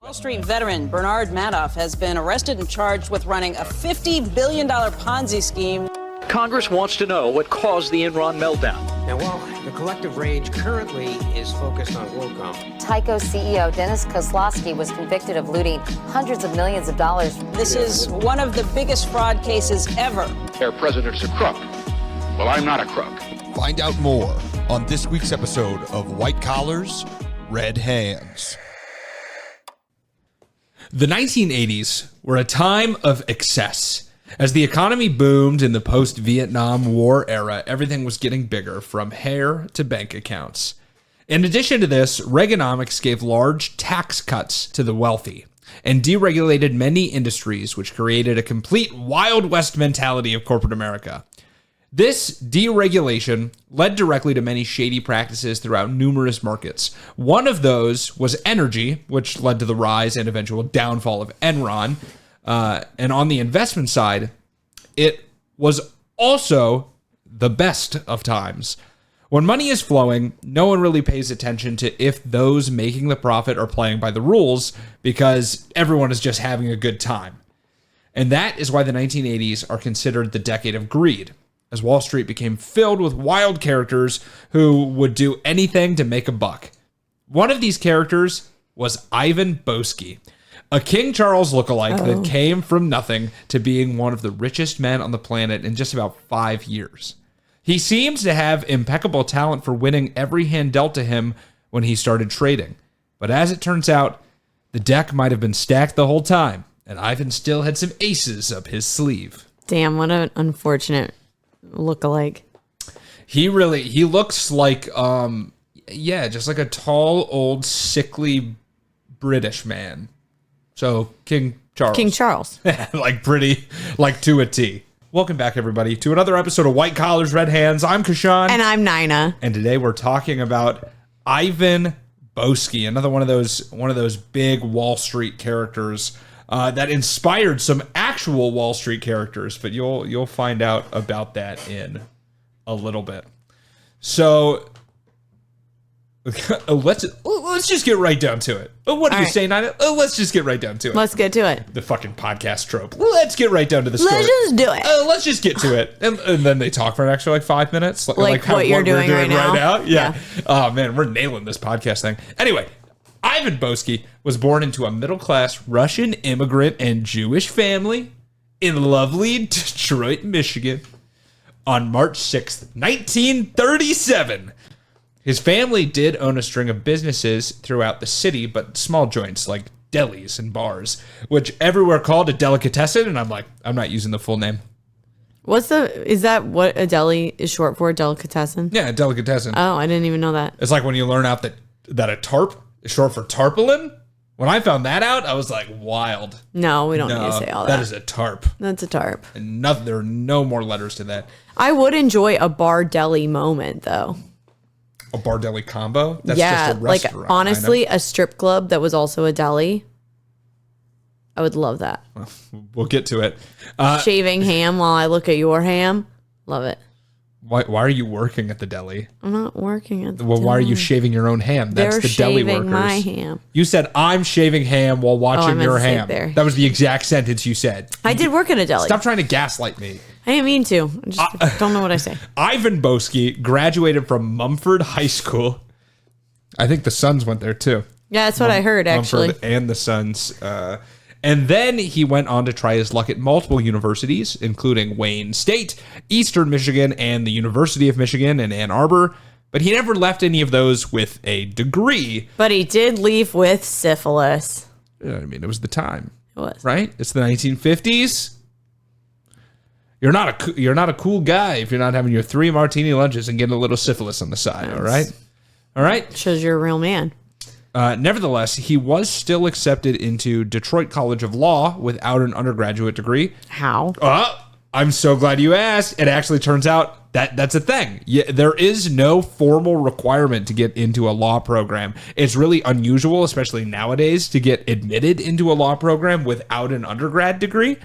Wall Street veteran Bernard Madoff has been arrested and charged with running a $50 billion Ponzi scheme. Congress wants to know what caused the Enron meltdown. Now, while the collective rage currently is focused on WorldCom, Tyco CEO Dennis Kozlowski was convicted of looting hundreds of millions of dollars. This is one of the biggest fraud cases ever. Their president's a crook. Well, I'm not a crook. Find out more on this week's episode of White Collars, Red Hands. The 1980s were a time of excess. As the economy boomed in the post-Vietnam War era, everything was getting bigger, from hair to bank accounts. In addition to this, Reaganomics gave large tax cuts to the wealthy and deregulated many industries, which created a complete Wild West mentality of corporate America. This deregulation led directly to many shady practices throughout numerous markets. One of those was energy, which led to the rise and eventual downfall of Enron. And on the investment side, it was also the best of times. When money is flowing, no one really pays attention to if those making the profit are playing by the rules, because everyone is just having a good time. And that is why the 1980s are considered the decade of greed, as Wall Street became filled with wild characters who would do anything to make a buck. One of these characters was Ivan Boesky, a King Charles lookalike that came from nothing to being one of the richest men on the planet in just about 5 years. He seems to have impeccable talent for winning every hand dealt to him when he started trading. But as it turns out, the deck might have been stacked the whole time, and Ivan still had some aces up his sleeve. Damn, what an unfortunate lookalike. He looks like, just like a tall, old, sickly British man. So King Charles. King Charles. like to a T. Welcome back, everybody, to another episode of White Collars, Red Hands. I'm Kashan. And I'm Nina. And today we're talking about Ivan Boesky, another one of those big Wall Street characters that inspired some actual Wall Street characters, but you'll find out about that in a little bit. So let's just get right down to it. What do you say, Nina? Let's just get right down to it. Let's get to it. The fucking podcast trope. Let's get right down to the story. Let's just do it. Let's just get to it. And then they talk for an extra 5 minutes. Like what you're doing right now? Yeah. Oh, man, we're nailing this podcast thing. Anyway, Ivan Boesky was born into a middle-class Russian immigrant and Jewish family in lovely Detroit, Michigan on March 6th, 1937. His family did own a string of businesses throughout the city, but small joints like delis and bars, which everywhere called a delicatessen, and I'm not using the full name. Is that what a deli is short for, delicatessen? Yeah, a delicatessen. Oh, I didn't even know that. It's like when you learn out that a tarp is short for tarpaulin. When I found that out, I was like, wild. No, we don't need to say all that. That is a tarp. That's a tarp. And there are no more letters to that. I would enjoy a bar deli moment, though. A bar deli combo? That's just a restaurant. Like, honestly, a strip club that was also a deli. I would love that. We'll get to it. Shaving ham while I look at your ham. Love it. Why are you working at the deli? I'm not working at the deli. Why are you shaving your own ham? That's the deli workers. They're shaving my ham. You said, I'm shaving ham while watching your ham. That was the exact sentence you said. I did work at a deli. Stop trying to gaslight me. I didn't mean to. I just don't know what I say. Ivan Boesky graduated from Mumford High School. I think the Sons went there too. Yeah, that's what I heard, actually. Mumford and the Sons. And then he went on to try his luck at multiple universities, including Wayne State, Eastern Michigan, and the University of Michigan in Ann Arbor. But he never left any of those with a degree. But he did leave with syphilis. I mean, it was the time. It was. Right? It's the 1950s. You're not a cool guy if you're not having your 3 martini lunches and getting a little syphilis on the side, all right? All right? Shows you're a real man. Nevertheless, he was still accepted into Detroit College of Law without an undergraduate degree. How? I'm so glad you asked. It actually turns out that's a thing. Yeah, there is no formal requirement to get into a law program. It's really unusual, especially nowadays, to get admitted into a law program without an undergrad degree.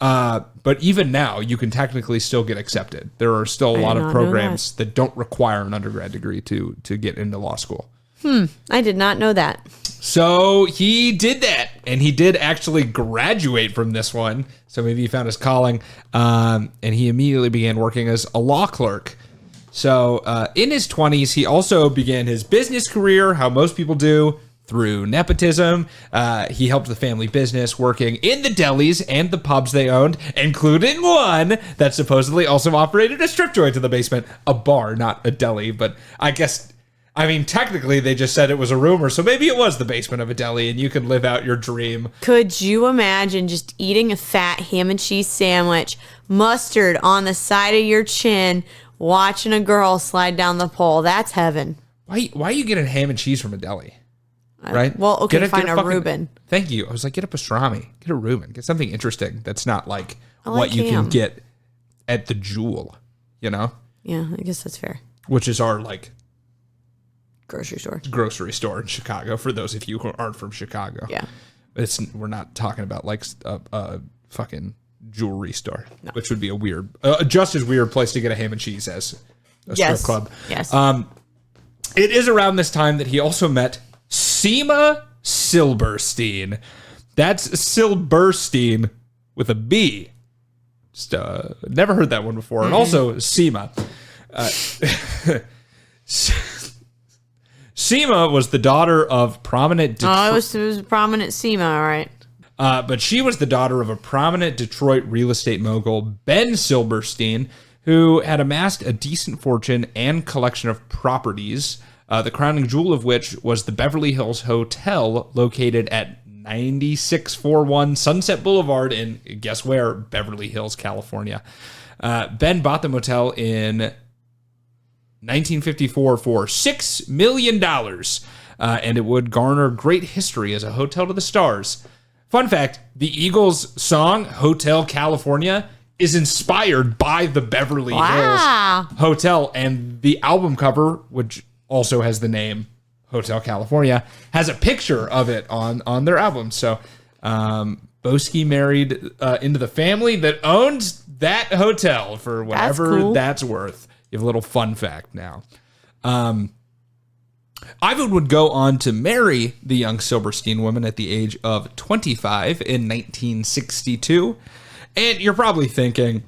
But even now, you can technically still get accepted. There are still a lot of programs that don't require an undergrad degree to get into law school. I did not know that. So he did that, and he did actually graduate from this one. So maybe he found his calling, and he immediately began working as a law clerk. So in his 20s, he also began his business career, how most people do, through nepotism. He helped the family business, working in the delis and the pubs they owned, including one that supposedly also operated a strip joint in the basement. A bar, not a deli, but I mean, technically, they just said it was a rumor, so maybe it was the basement of a deli, and you can live out your dream. Could you imagine just eating a fat ham and cheese sandwich, mustard on the side of your chin, watching a girl slide down the pole? That's heaven. Why are you getting ham and cheese from a deli? Right? Well, okay, Get fine, a fucking Reuben. Thank you. I was like, get a pastrami, get a Reuben, get something interesting that's not like what you ham. can get at the Jewel, you know? Yeah, I guess that's fair. Which is our, like, grocery store in Chicago, for those of you who aren't from Chicago. Yeah. We're not talking about like a fucking jewelry store, No. which would be a weird, just as weird place to get a ham and cheese as a strip club. Yes. It is around this time that he also met Seema Silberstein. That's Silberstein with a B. Just never heard that one before. And also Seema. Seema was the daughter of prominent it was a prominent Seema, all right. but she was the daughter of a prominent Detroit real estate mogul, Ben Silberstein, who had amassed a decent fortune and collection of properties, the crowning jewel of which was the Beverly Hills Hotel, located at 9641 Sunset Boulevard in, guess where, Beverly Hills, California. Ben bought the motel in 1954 for $6 million, and it would garner great history as a hotel to the stars. Fun fact, the Eagles' song, Hotel California, is inspired by the Beverly Hills Hotel, and the album cover, which also has the name Hotel California, has a picture of it on their album. So Boesky married into the family that owns that hotel for whatever that's worth. You have a little fun fact now. Ivan would go on to marry the young Silberstein woman at the age of 25 in 1962. And you're probably thinking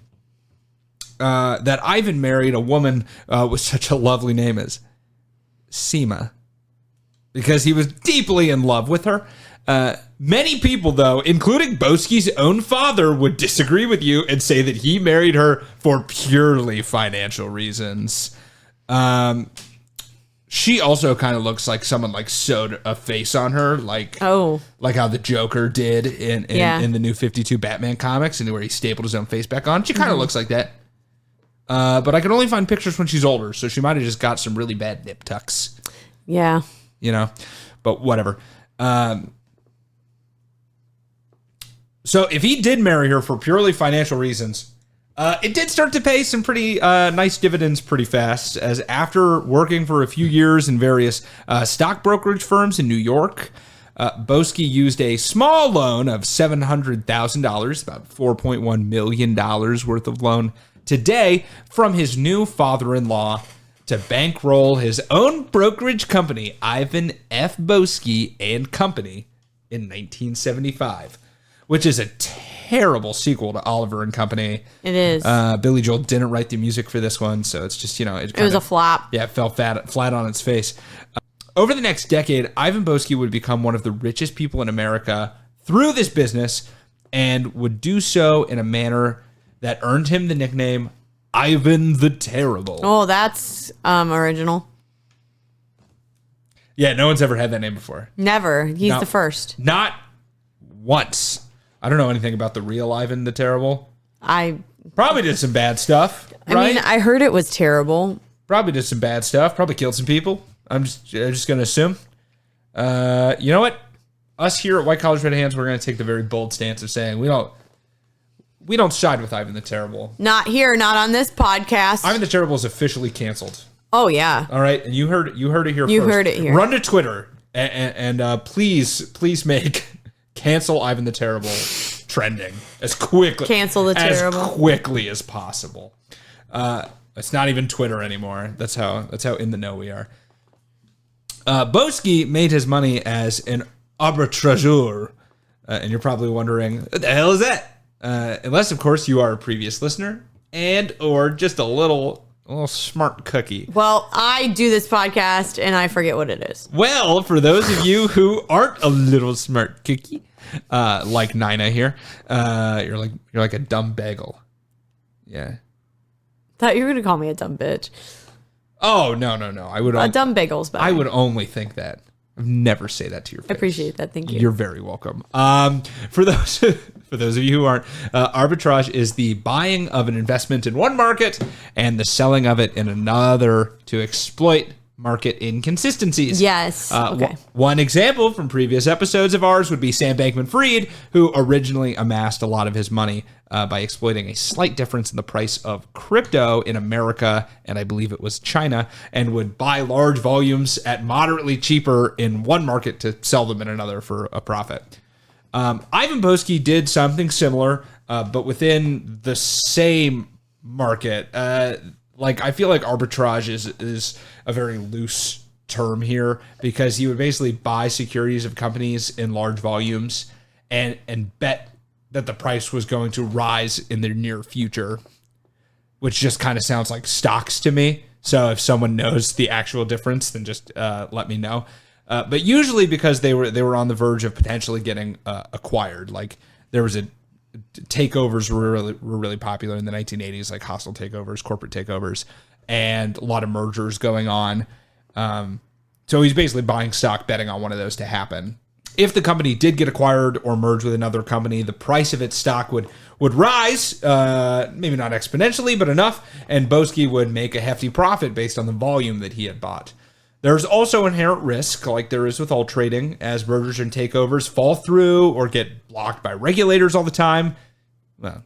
that Ivan married a woman with such a lovely name as Seema, because he was deeply in love with her. Many people, though, including Boesky's own father, would disagree with you and say that he married her for purely financial reasons. She also kind of looks like someone like sewed a face on her, like how the Joker did in the new 52 Batman comics, and where he stapled his own face back on. She kind of looks like that. But I can only find pictures when she's older, so she might have just got some really bad nip tucks. Yeah. You know, but whatever. So if he did marry her for purely financial reasons, it did start to pay some pretty nice dividends pretty fast, as after working for a few years in various stock brokerage firms in New York, Boesky used a small loan of $700,000, about $4.1 million worth of loan today, from his new father-in-law to bankroll his own brokerage company, Ivan F. Boesky and Company, in 1975. Which is a terrible sequel to Oliver and Company. It is. Billy Joel didn't write the music for this one, so it's just, it was a flop. Yeah, it fell flat on its face. Over the next decade, Ivan Boesky would become one of the richest people in America through this business, and would do so in a manner that earned him the nickname Ivan the Terrible. Oh, that's original. Yeah, no one's ever had that name before. Never. He's the first. Not once. I don't know anything about the real Ivan the Terrible. I probably did some bad stuff, right? I mean, I heard it was terrible. Probably did some bad stuff. Probably killed some people. I'm just going to assume. You know what? Us here at White Collars Red Hands, we're going to take the very bold stance of saying we don't side with Ivan the Terrible. Not here, not on this podcast. Ivan the Terrible is officially canceled. Oh yeah. All right, and you heard it here first. You heard it here. Run to Twitter and please make cancel Ivan the Terrible trending as quickly as possible. It's not even Twitter anymore. That's how in the know we are. Boesky made his money as an arbitrageur. And you're probably wondering, what the hell is that? Unless, of course, you are a previous listener and or just a little smart cookie. Well, I do this podcast and I forget what it is. Well, for those of you who aren't a little smart cookie, like Nina here, you're like a dumb bagel. Yeah. Thought you were gonna call me a dumb bitch. Oh no! I would. A dumb bagel's better. I would only think that. I'd never say that to your face. I appreciate that. Thank you. You're very welcome. For those of you who aren't, arbitrage is the buying of an investment in one market and the selling of it in another to exploit market inconsistencies. Yes. Okay. One example from previous episodes of ours would be Sam Bankman-Fried, who originally amassed a lot of his money by exploiting a slight difference in the price of crypto in America, and I believe it was China, and would buy large volumes at moderately cheaper in one market to sell them in another for a profit. Ivan Boesky did something similar, but within the same market. I feel like arbitrage is a very loose term here because he would basically buy securities of companies in large volumes and bet that the price was going to rise in the near future, which just kind of sounds like stocks to me. So if someone knows the actual difference, then just let me know. But usually because they were on the verge of potentially getting acquired. Like there was takeovers were really popular in the 1980s, like hostile takeovers, corporate takeovers, and a lot of mergers going on. So he's basically buying stock, betting on one of those to happen. If the company did get acquired or merge with another company, the price of its stock would rise, maybe not exponentially, but enough, and Boesky would make a hefty profit based on the volume that he had bought. There's also inherent risk, like there is with all trading, as mergers and takeovers fall through or get blocked by regulators all the time. Well,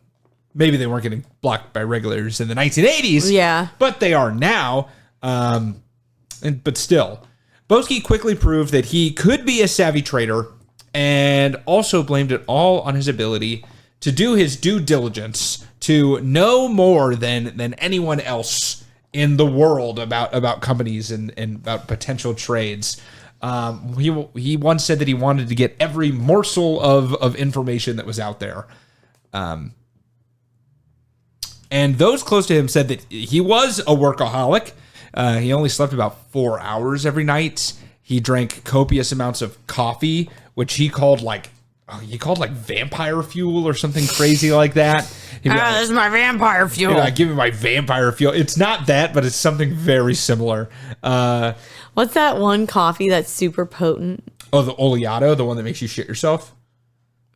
maybe they weren't getting blocked by regulators in the 1980s, but they are now. But still, Boesky quickly proved that he could be a savvy trader and also blamed it all on his ability to do his due diligence to know more than anyone else in the world about companies and about potential trades. He once said that he wanted to get every morsel of information that was out there. And those close to him said that he was a workaholic. He only slept about 4 hours every night. He drank copious amounts of coffee, which he called like vampire fuel or something crazy like that. This is my vampire fuel. Give me my vampire fuel. It's not that, but it's something very similar. What's that one coffee that's super potent? Oh, the Oleato, the one that makes you shit yourself?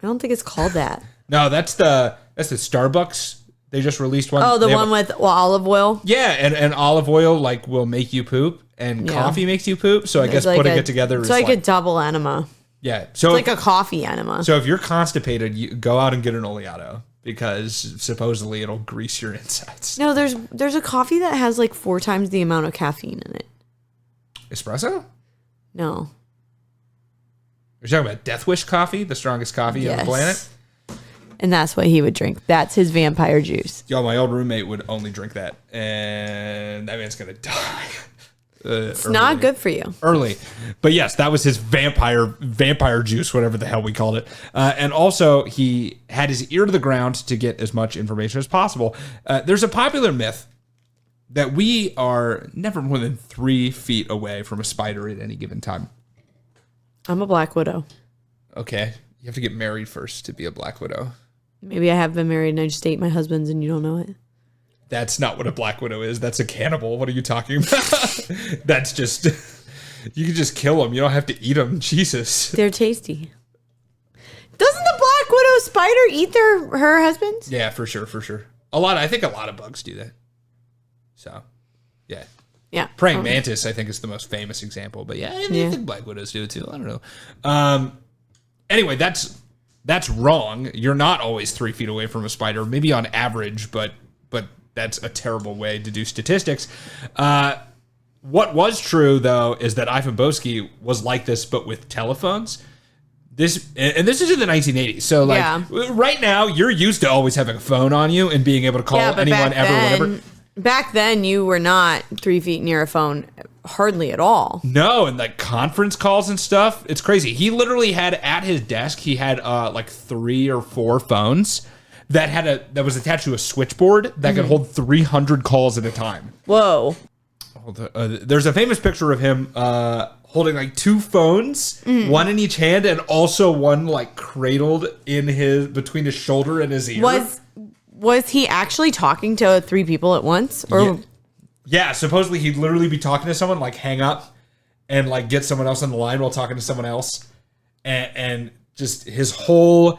I don't think it's called that. No, that's the Starbucks. They just released one. Oh, the one with olive oil? Yeah, and olive oil will make you poop, and coffee makes you poop. So I guess putting it together is like a double enema. Yeah, so it's like a coffee enema. So if you're constipated, you go out and get an Oleato because supposedly it'll grease your insides. No, there's a coffee that has like 4 times the amount of caffeine in it. Espresso? No. You're talking about Death Wish coffee, the strongest coffee on the planet? And that's what he would drink. That's his vampire juice. Yo, my old roommate would only drink that, and that man's gonna die. It's not good for you. Early. But yes, that was his vampire juice, whatever the hell we called it. And also, he had his ear to the ground to get as much information as possible. There's a popular myth that we are never more than 3 feet away from a spider at any given time. I'm a black widow. Okay. You have to get married first to be a black widow. Maybe I have been married and I just ate my husband's and you don't know it. That's not what a black widow is. That's a cannibal. What are you talking about? That's just, you can just kill them. You don't have to eat them. Jesus. They're tasty. Doesn't the black widow spider eat her husbands? Yeah, for sure. I think a lot of bugs do that. So, yeah. Yeah. Praying mantis, I think, is the most famous example. But yeah, I think black widows do it too. I don't know. Anyway, that's wrong. You're not always 3 feet away from a spider, maybe on average, but that's a terrible way to do statistics. What was true, though, is that Ivan Boesky was like this, but with telephones. This is in the 1980s. So, right now, you're used to always having a phone on you and being able to call anyone, ever, whatever. Back then, you were not 3 feet near a phone hardly at all. No, and like conference calls and stuff. It's crazy. He literally had at his desk, he had like 3 or 4 phones that was attached to a switchboard that could hold 300 calls at a time. Whoa. There's a famous picture of him holding like 2 phones, one in each hand, and also one like cradled in between his shoulder and his ear. Was he actually talking to 3 people at once? Or yeah, supposedly he'd literally be talking to someone, like hang up and like get someone else on the line while talking to someone else, and just this whole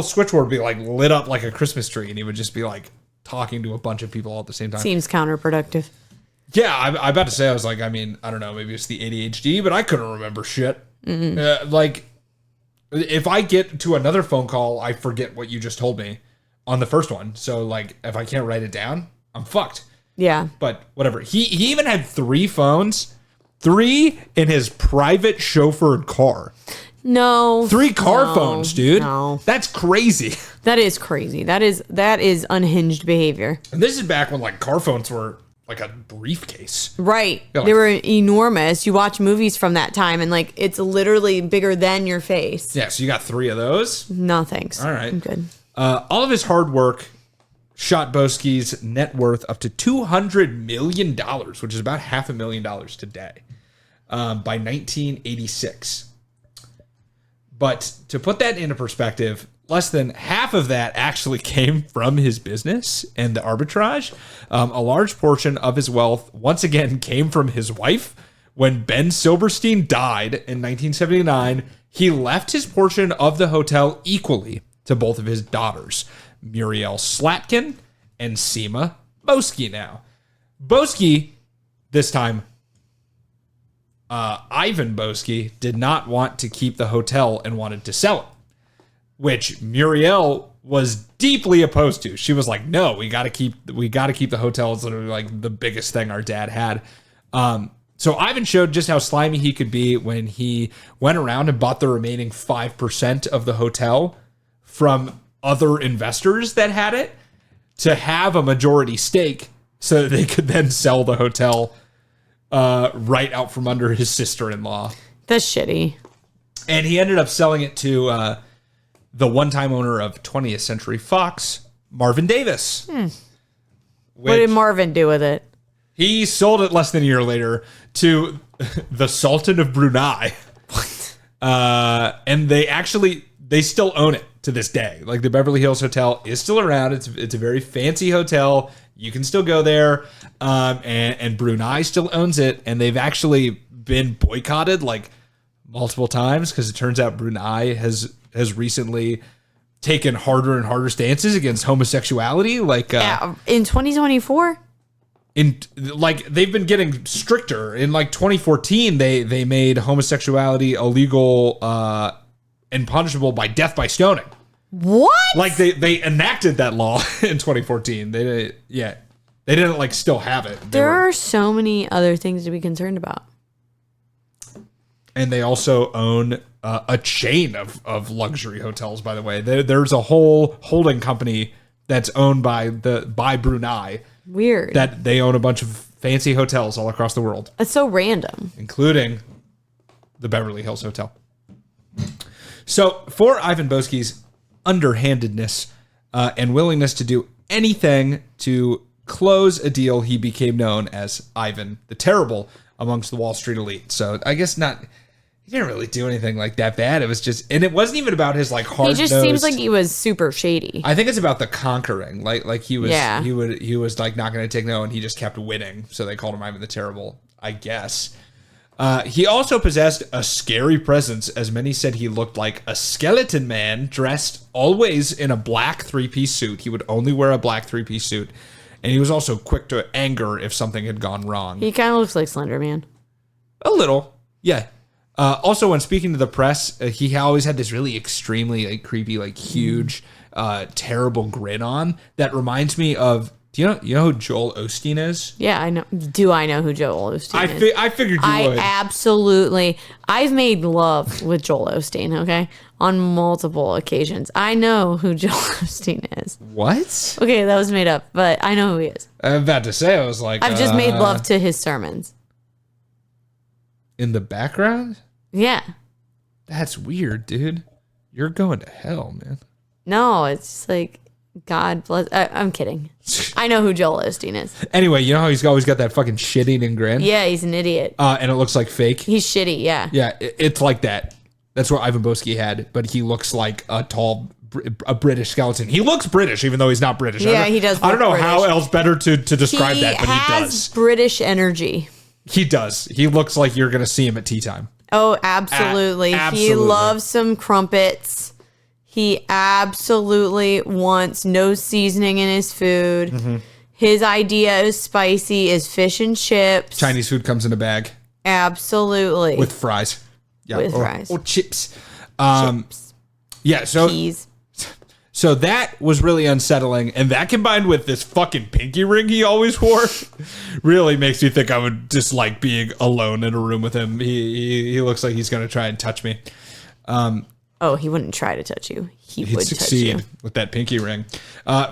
switchboard would be like lit up like a Christmas tree, and he would just be like talking to a bunch of people all at the same time. Seems counterproductive. Yeah, I'm about to say, I was like, I mean, I don't know, maybe it's the ADHD, but I couldn't remember shit. Like, if I get to another phone call, I forget what you just told me on the first one. So, like, if I can't write it down, I'm fucked. Yeah. But whatever. He even had 3 phones, 3 in his private chauffeured car. No. 3 car phones, dude. No. That's crazy. That is crazy. That is unhinged behavior. And this is back when, like, car phones were like a briefcase. Right. Yeah, like, they were enormous. You watch movies from that time and like it's literally bigger than your face. Yeah, so you got 3 of those? No, thanks. All right. I'm good. All of his hard work shot Boesky's net worth up to $200 million, which is about $500,000 today, by 1986. But to put that into perspective, less than half of that actually came from his business and the arbitrage. A large portion of his wealth, once again, came from his wife. When Ben Silberstein died in 1979, he left his portion of the hotel equally to both of his daughters, Muriel Slatkin and Seema Boesky now. Boesky, this time, Ivan Boesky, did not want to keep the hotel and wanted to sell it, which Muriel was deeply opposed to. She was like, "No, we got to keep the hotel. It's literally like the biggest thing our dad had." So Ivan showed just how slimy he could be when he went around and bought the remaining 5% of the hotel from other investors that had it to have a majority stake so that they could then sell the hotel right out from under his sister-in-law. That's shitty. And he ended up selling it to the one-time owner of 20th Century Fox, Marvin Davis. What did Marvin do with it? He sold it less than a year later to the Sultan of Brunei. What? And they still own it to this day. Like the Beverly Hills Hotel is still around. It's a very fancy hotel. You can still go there. And Brunei still owns it. And they've actually been boycotted like multiple times because it turns out Brunei has recently taken harder and harder stances against homosexuality. Like in 2024? They've been getting stricter. In like 2014, they made homosexuality illegal and punishable by death by stoning. What? Like they enacted that law in 2014. They didn't like still have it. There are so many other things to be concerned about. And they also own a chain of luxury hotels, by the way. There's a whole holding company that's owned by Brunei. Weird. That they own a bunch of fancy hotels all across the world. That's so random. Including the Beverly Hills Hotel. So for Ivan Boesky's underhandedness and willingness to do anything to close a deal, he became known as Ivan the Terrible amongst the Wall Street elite. So I guess he didn't really do anything like that bad. It was just, and it wasn't even about his like hard. He just seems like he was super shady. I think it's about the conquering. Like he was, yeah. he was like not going to take no, and he just kept winning. So they called him Ivan the Terrible, I guess. He also possessed a scary presence, as many said he looked like a skeleton man dressed always in a black 3-piece suit. He would only wear a black 3-piece suit. And he was also quick to anger if something had gone wrong. He kind of looks like Slender Man. A little, yeah. Also, when speaking to the press, he always had this really extremely like creepy, like huge, terrible grin on that reminds me of. Do you know who Joel Osteen is? Yeah, I know. Do I know who Joel Osteen is? I figured you would. Absolutely. I've made love with Joel Osteen, okay? On multiple occasions. I know who Joel Osteen is. What? Okay, that was made up, but I know who he is. I'm about to say, I was like... I've just made love to his sermons. in the background? Yeah. That's weird, dude. You're going to hell, man. No, it's just like, God bless. I'm kidding. I know who Joel Osteen is. Anyway, you know how he's always got that fucking shit-eating grin? Yeah, he's an idiot. And it looks like fake? He's shitty, yeah. Yeah, it's like that. That's what Ivan Boesky had, but he looks like a British skeleton. He looks British, even though he's not British. Yeah, he does. I don't know British. how else better to describe that, but he does. British energy. He does. He looks like you're going to see him at tea time. Oh, absolutely. Absolutely. He loves some crumpets. He absolutely wants no seasoning in his food. Mm-hmm. His idea is spicy is fish and chips. Chinese food comes in a bag. Absolutely. With fries. Yeah, With fries. Or chips. Chips. Yeah, so Peas. So that was really unsettling, and that combined with this fucking pinky ring he always wore really makes me think I would dislike being alone in a room with him. He looks like he's going to try and touch me. Oh, he wouldn't try to touch you. He'd would succeed touch you. with that pinky ring.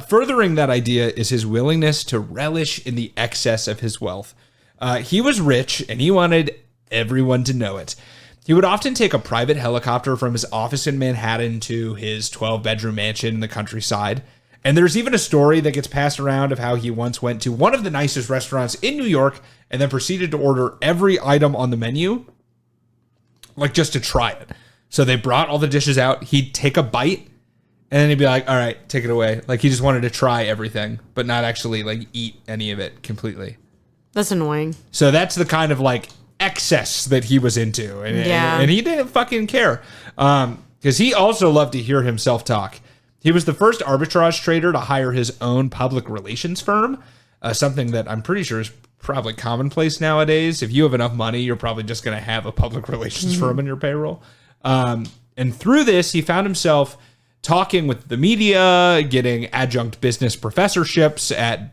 Furthering that idea is his willingness to relish in the excess of his wealth. He was rich, and he wanted everyone to know it. He would often take a private helicopter from his office in Manhattan to his 12-bedroom mansion in the countryside. And there's even a story that gets passed around of how he once went to one of the nicest restaurants in New York and then proceeded to order every item on the menu, like just to try it. So they brought all the dishes out. He'd take a bite, and then he'd be like, all right, take it away. Like he just wanted to try everything, but not actually like eat any of it completely. That's annoying. So that's the kind of like excess that he was into, and he didn't fucking care, because he also loved to hear himself talk. He was the first arbitrage trader to hire his own public relations firm, something that I'm pretty sure is probably commonplace nowadays. If you have enough money, you're probably just going to have a public relations firm in your payroll. And through this, he found himself talking with the media, getting adjunct business professorships at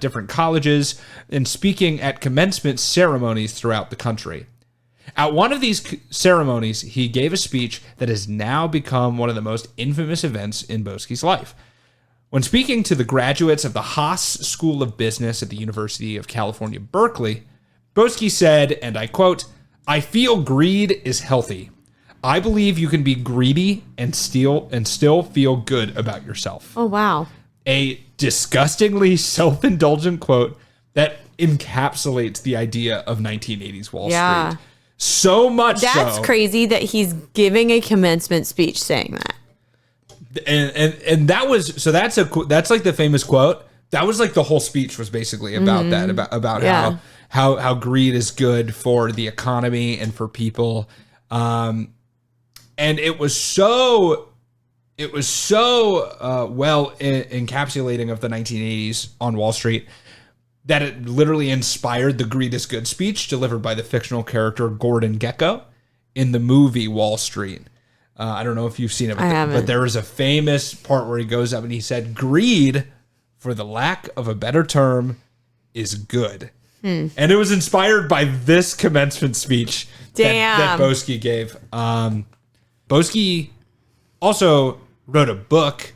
different colleges, and speaking at commencement ceremonies throughout the country. At one of these ceremonies, he gave a speech that has now become one of the most infamous events in Boesky's life. When speaking to the graduates of the Haas School of Business at the University of California, Berkeley, Boesky said, and I quote, "I feel greed is healthy. I believe you can be greedy and still feel good about yourself." Oh, wow. A disgustingly self-indulgent quote that encapsulates the idea of 1980s Wall Street. So much That's so. crazy that he's giving a commencement speech saying that. And that was, so that's like the famous quote. That was like the whole speech was basically about that, about how greed is good for the economy and for people. And it was so well encapsulating of the 1980s on Wall Street that it literally inspired the greed is good speech delivered by the fictional character Gordon Gekko in the movie Wall Street. I don't know if you've seen it, but there was a famous part where he goes up and he said, "Greed, for the lack of a better term, is good." And it was inspired by this commencement speech that Boesky gave. Boesky also wrote a book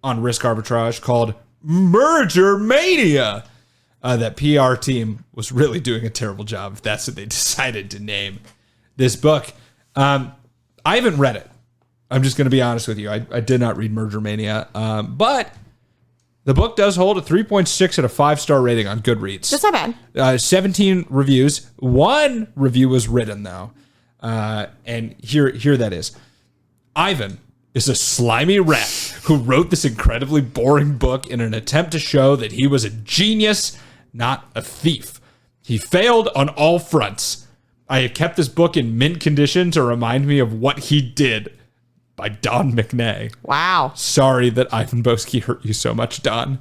on risk arbitrage called Merger Mania. That PR team was really doing a terrible job if that's what they decided to name this book. I haven't read it. I'm just going to be honest with you. I did not read Merger Mania, but the book does hold a 3.6 and a 5-star rating on Goodreads. That's not bad. 17 reviews. One review was written, though, and here that is. Ivan is a slimy rat who wrote this incredibly boring book in an attempt to show that he was a genius, not a thief. He failed on all fronts. I have kept this book in mint condition to remind me of what he did. By Don McNay. Wow. Sorry that Ivan Boesky hurt you so much, Don.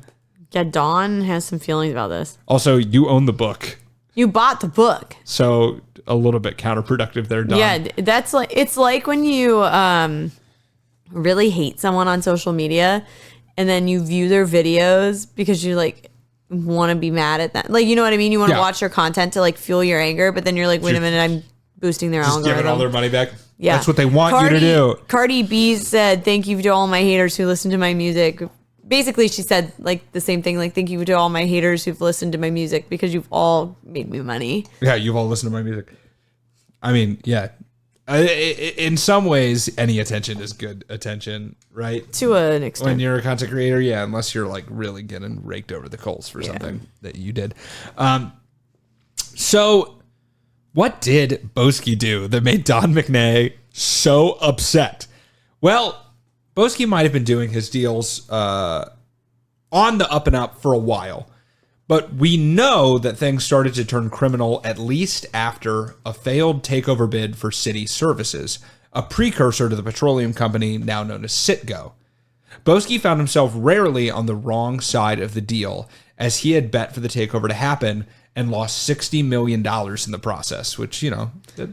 Yeah, Don has some feelings about this. Also, you own the book. You bought the book. So a little bit counterproductive there, Don. Yeah, that's like, it's like when you really hate someone on social media and then you view their videos because you like want to be mad at that. Like, you know what I mean? You want to watch their content to like fuel your anger, but then you're like, wait a minute, I'm boosting their just algorithm. Giving all their money back. Yeah. That's what they want you to do. Cardi B said, "Thank you to all my haters who listen to my music." Basically, she said like the same thing, like, "Thank you to all my haters who've listened to my music because you've all made me money." Yeah, you've all listened to my music. I mean, yeah. In some ways, any attention is good attention, right? To an extent. When you're a content creator, yeah, unless you're like really getting raked over the coals for something that you did. So what did Boesky do that made Don McNay so upset? Well, Boesky might have been doing his deals on the up and up for a while. But we know that things started to turn criminal at least after a failed takeover bid for City Services, a precursor to the petroleum company now known as Citgo. Boesky found himself rarely on the wrong side of the deal, as he had bet for the takeover to happen and lost $60 million in the process, which, you know, a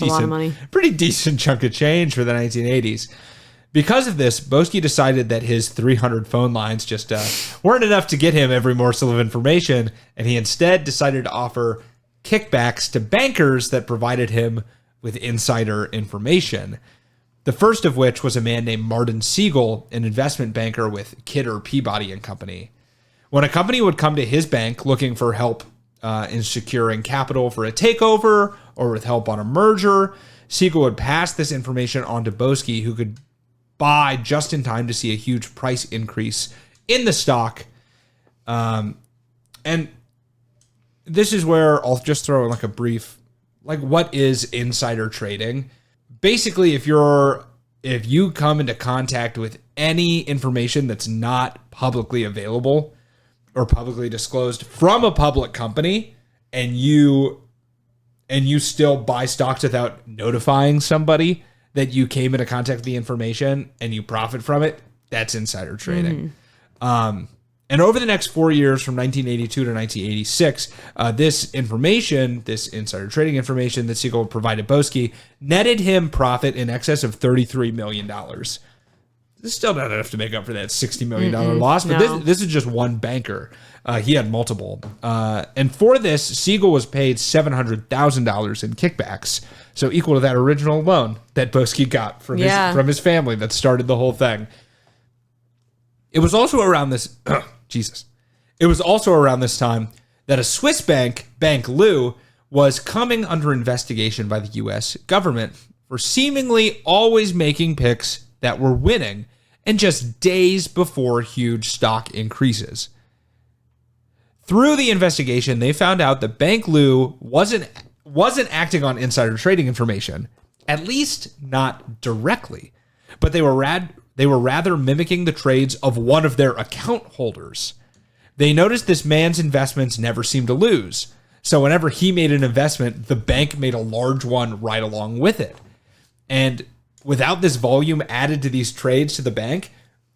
lot of money. Pretty decent chunk of change for the 1980s. Because of this, Boesky decided that his 300 phone lines just weren't enough to get him every morsel of information, and he instead decided to offer kickbacks to bankers that provided him with insider information. The first of which was a man named Martin Siegel, an investment banker with Kidder, Peabody and Company. When a company would come to his bank looking for help in securing capital for a takeover or with help on a merger, Siegel would pass this information on to Boesky, who could buy just in time to see a huge price increase in the stock. And this is where I'll just throw in like a brief, like, what is insider trading? Basically, if you come into contact with any information that's not publicly available or publicly disclosed from a public company, and you still buy stocks without notifying somebody that you came into contact with the information and you profit from it, that's insider trading. And over the next 4 years, from 1982 to 1986, this insider trading information that Siegel provided Boesky, netted him profit in excess of $33 million. This is still not enough to make up for that $60 million loss, but this is just one banker. He had multiple. And for this, Siegel was paid $700,000 in kickbacks, so equal to that original loan that Boesky got from his family that started the whole thing. It was also around this It was also around this time that a Swiss bank, Bank Lou, was coming under investigation by the US government for seemingly always making picks that were winning, and just days before huge stock increases. Through the investigation, they found out that Bank Lou wasn't acting on insider trading information, at least not directly, but they were rather mimicking the trades of one of their account holders. They noticed this man's investments never seemed to lose, so whenever he made an investment, the bank made a large one right along with it. And without this volume added to these trades to the bank,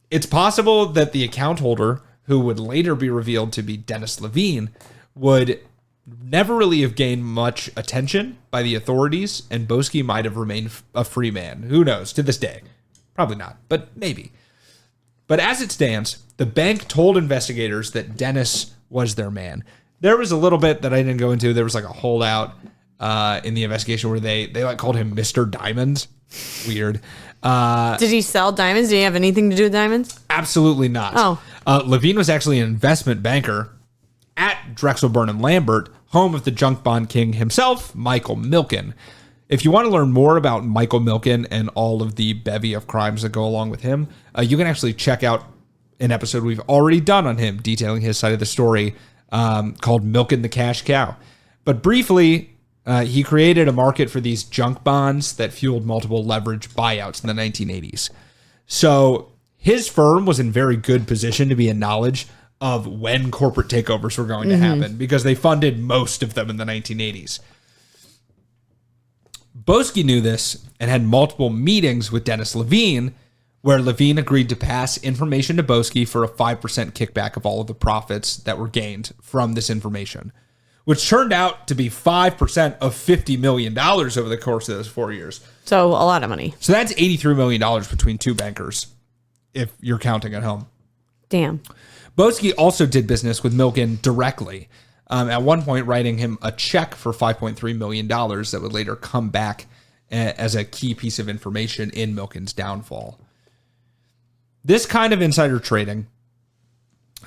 it's possible that the account holder, who would later be revealed to be Dennis Levine, would never really have gained much attention by the authorities, and Boesky might have remained a free man. Who knows, to this day. Probably not, but maybe. But as it stands, the bank told investigators that Dennis was their man. There was a little bit that I didn't go into. There was like a holdout in the investigation where they like called him Mr. Diamonds. Weird. Did he sell diamonds? Did he have anything to do with diamonds? Absolutely not. Oh. Levine was actually an investment banker at Drexel Burnham Lambert, home of the junk bond king himself, Michael Milken. If you want to learn more about Michael Milken and all of the bevy of crimes that go along with him, you can actually check out an episode we've already done on him, detailing his side of the story, called Milken the Cash Cow. But briefly, he created a market for these junk bonds that fueled multiple leverage buyouts in the 1980s. So his firm was in very good position to be in knowledge of when corporate takeovers were going to happen, because they funded most of them in the 1980s. Boesky knew this and had multiple meetings with Dennis Levine, where Levine agreed to pass information to Boesky for a 5% kickback of all of the profits that were gained from this information, which turned out to be 5% of $50 million over the course of those 4 years. So a lot of money. So that's $83 million between two bankers, if you're counting at home. Damn. Boesky also did business with Milken directly, at one point writing him a check for $5.3 million that would later come back as a key piece of information in Milken's downfall. This kind of insider trading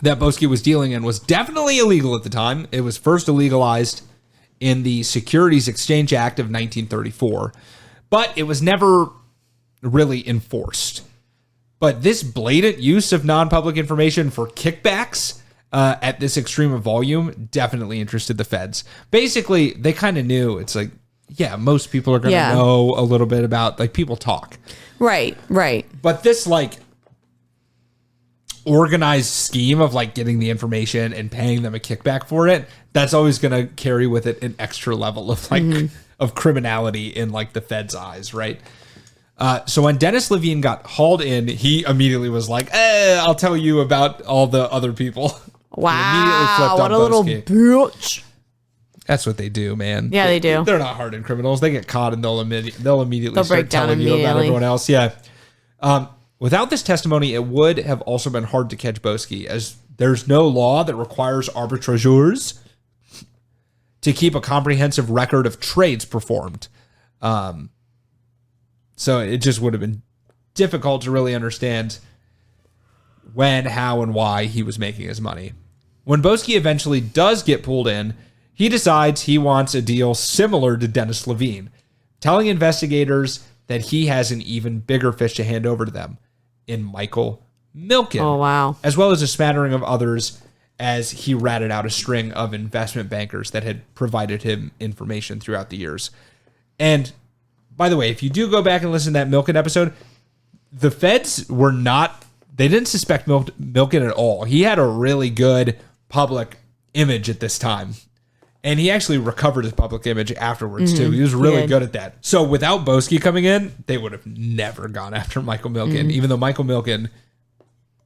that Boesky was dealing in was definitely illegal at the time. It was first illegalized in the Securities Exchange Act of 1934, but it was never really enforced. But this blatant use of non-public information for kickbacks at this extreme of volume definitely interested the feds. Basically, they kind of knew, it's like, yeah, most people are going to know a little bit about, like, people talk. Right. But this, like, organized scheme of, like, getting the information and paying them a kickback for it, that's always going to carry with it an extra level of, like, of criminality in, like, the feds' eyes, right? So when Dennis Levine got hauled in, he immediately was like, I'll tell you about all the other people. Wow, what a little bitch. That's what they do, man. Yeah, they do. They're not hardened criminals. They get caught and they'll immediately break start down telling you about everyone else. Yeah. Without this testimony, it would have also been hard to catch Boesky, as there's no law that requires arbitrageurs to keep a comprehensive record of trades performed. So it just would have been difficult to really understand when, how, and why he was making his money. When Boesky eventually does get pulled in, he decides he wants a deal similar to Dennis Levine, telling investigators that he has an even bigger fish to hand over to them in Michael Milken. Oh, wow. As well as a smattering of others, as he ratted out a string of investment bankers that had provided him information throughout the years. And by the way, if you do go back and listen to that Milken episode, the feds were not, they didn't suspect Milken at all. He had a really good public image at this time. And he actually recovered his public image afterwards, too. He was really good at that. So without Boesky coming in, they would have never gone after Michael Milken, even though Michael Milken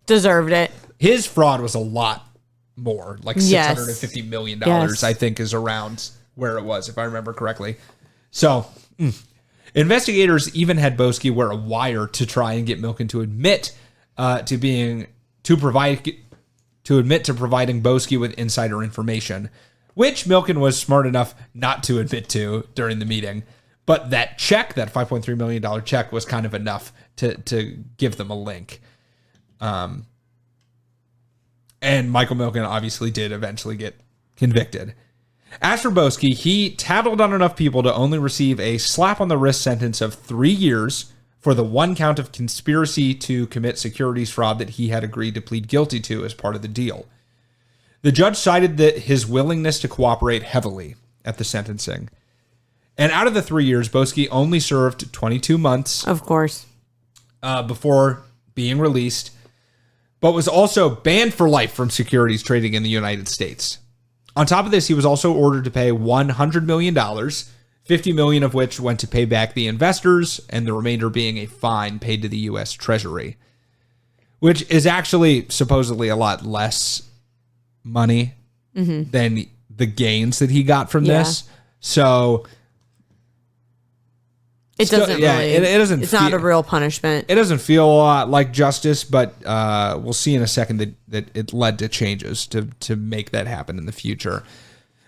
deserved it. His fraud was a lot more, like $650 million, I think, is around where it was, if I remember correctly. So investigators even had Boesky wear a wire to try and get Milken to admit to providing Boesky with insider information, which Milken was smart enough not to admit to during the meeting. But that check, that $5.3 million check, was kind of enough to give them a link. And Michael Milken obviously did eventually get convicted. As for Boesky, he tattled on enough people to only receive a slap on the wrist sentence of 3 years for the one count of conspiracy to commit securities fraud that he had agreed to plead guilty to as part of the deal. The judge cited his willingness to cooperate heavily at the sentencing. And out of the 3 years, Boesky only served 22 months. Of course. Before being released, but was also banned for life from securities trading in the United States. On top of this, he was also ordered to pay $100 million, $50 million of which went to pay back the investors, and the remainder being a fine paid to the U.S. Treasury, which is actually supposedly a lot less money than the gains that he got from this. So it doesn't really. It doesn't. It's not a real punishment. It doesn't feel a lot like justice, but we'll see in a second that it led to changes to make that happen in the future.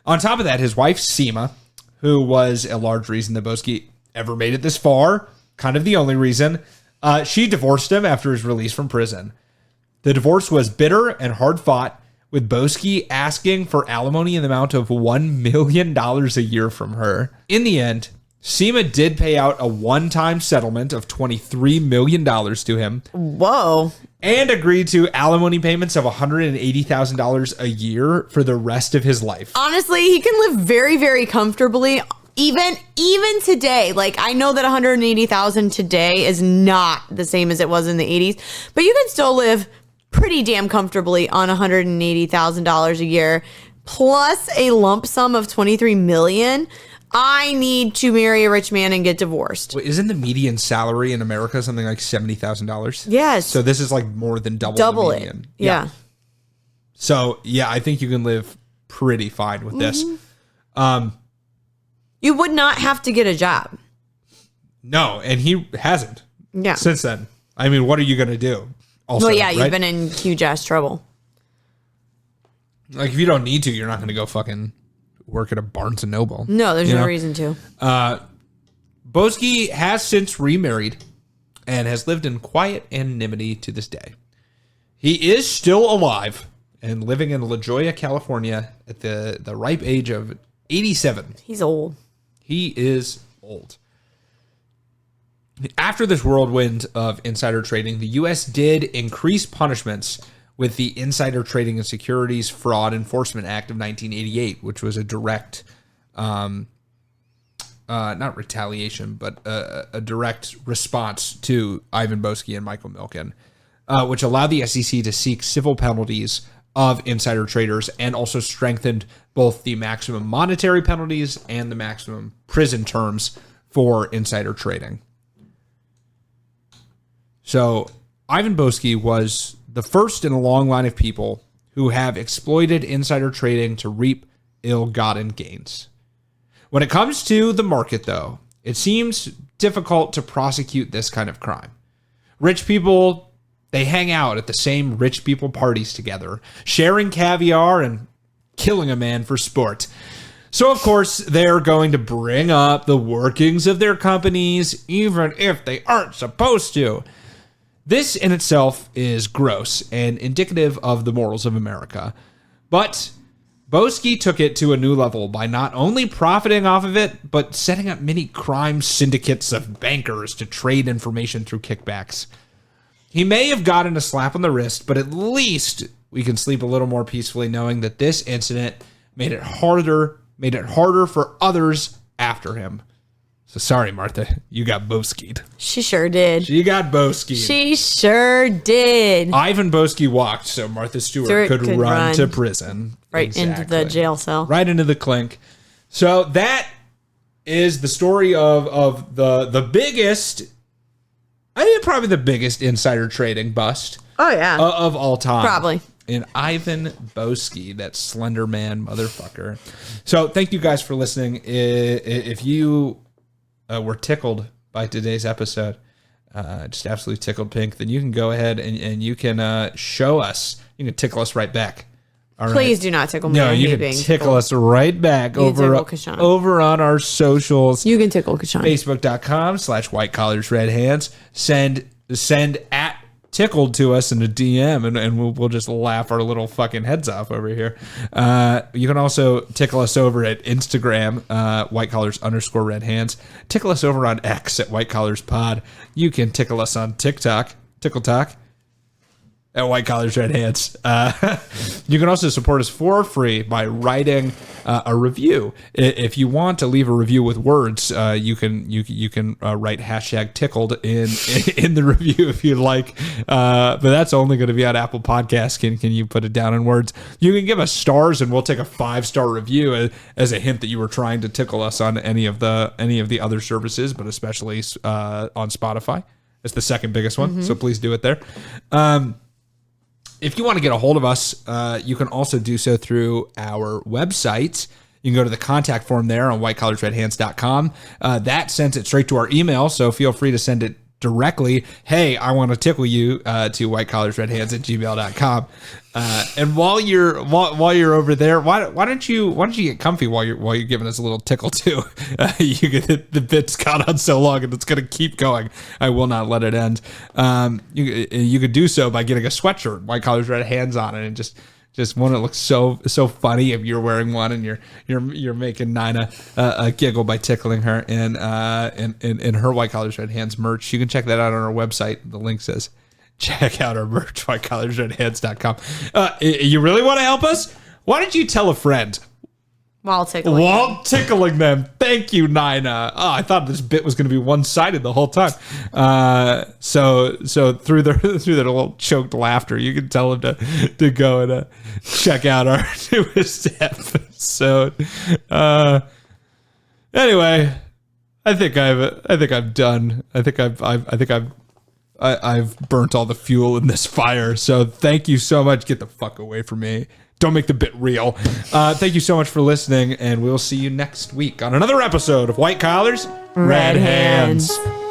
On top of that, his wife Seema, who was a large reason that Boesky ever made it this far, kind of the only reason, she divorced him after his release from prison. The divorce was bitter and hard fought, with Boesky asking for alimony in the amount of $1 million a year from her. In the end, Seema did pay out a one-time settlement of $23 million to him. Whoa. And agreed to alimony payments of $180,000 a year for the rest of his life. Honestly, he can live very, very comfortably. Even today, like, I know that $180,000 today is not the same as it was in the 80s, but you can still live pretty damn comfortably on $180,000 a year, plus a lump sum of $23 million. I need to marry a rich man and get divorced. Wait, isn't the median salary in America something like $70,000? Yes. So this is like more than double the median. It. Yeah. So yeah, I think you can live pretty fine with this. You would not have to get a job. No, and he hasn't. Yeah. Since then. I mean, what are you going to do? Also, well, yeah, right? You've been in huge ass trouble. Like, if you don't need to, you're not going to go fucking work at a Barnes & Noble. No, there's no reason to. Boesky has since remarried and has lived in quiet anonymity to this day. He is still alive and living in La Jolla, California at the ripe age of 87. He's old. He is old. After this whirlwind of insider trading, the U.S. did increase punishments with the Insider Trading and Securities Fraud Enforcement Act of 1988, which was a direct, not retaliation, but a direct response to Ivan Boesky and Michael Milken, which allowed the SEC to seek civil penalties of insider traders and also strengthened both the maximum monetary penalties and the maximum prison terms for insider trading. So Ivan Boesky was the first in a long line of people who have exploited insider trading to reap ill-gotten gains. When it comes to the market, though, it seems difficult to prosecute this kind of crime. Rich people, they hang out at the same rich people parties together, sharing caviar and killing a man for sport. So, of course, they're going to bring up the workings of their companies, even if they aren't supposed to. This in itself is gross and indicative of the morals of America. But Boesky took it to a new level by not only profiting off of it, but setting up many crime syndicates of bankers to trade information through kickbacks. He may have gotten a slap on the wrist, but at least we can sleep a little more peacefully knowing that this incident made it harder for others after him. So sorry, Martha, you got Boesky'd. She sure did. She got Boesky'd. She sure did. Ivan Boesky walked so Martha Stewart could run to prison. Right into the jail cell. Right into the clink. So that is the story of the biggest, I think probably the biggest insider trading bust. Oh, yeah. Of all time. Probably. And Ivan Boesky, that slender man motherfucker. So thank you guys for listening. If you were tickled by today's episode, just absolutely tickled pink, then you can go ahead and you can show us. You can tickle us right back. All Please right? do not tickle me. No, you can tickle us right back over on our socials. You can tickle Kashan. Facebook.com/whitecollarsredhands. Send at tickled to us in a DM and we'll just laugh our little fucking heads off over here. You can also tickle us over at Instagram, whitecollars_redhands. Tickle us over on X at whitecollarspod. You can tickle us on TikTok, Tickle Talk, at White Collars Red Hands. You can also support us for free by writing a review. If you want to leave a review with words, you can write #tickled in the review if you'd like. But that's only going to be on Apple Podcasts. Can you put it down in words? You can give us stars, and we'll take a 5-star review as a hint that you were trying to tickle us on any of the other services, but especially on Spotify. It's the second biggest one, so please do it there. If you want to get a hold of us, you can also do so through our website. You can go to the contact form there on whitecollarsredhands.com. That sends it straight to our email, so feel free to send it directly. Hey, I want to tickle you to whitecollarsredhands@gmail.com. And while you're over there, why don't you get comfy while you're giving us a little tickle too? You get the bit's gone on so long and it's gonna keep going. I will not let it end. You could do so by getting a sweatshirt, White Collars Red Hands on it, and just one that looks so funny if you're wearing one and you're making Nina giggle by tickling her in her White Collars Red Hands merch. You can check that out on our website. The link says check out our merch, whitecollarsredhands.com. You really want to help us? Why don't you tell a friend? While tickling them. Thank you, Nina. Oh, I thought this bit was going to be one-sided the whole time. So through their little choked laughter, you can tell them to go and check out our newest episode. Anyway, I think I'm done. I think I've burnt all the fuel in this fire. So thank you so much. Get the fuck away from me. Don't make the bit real. Thank you so much for listening, and we'll see you next week on another episode of White Collars, Red Hands.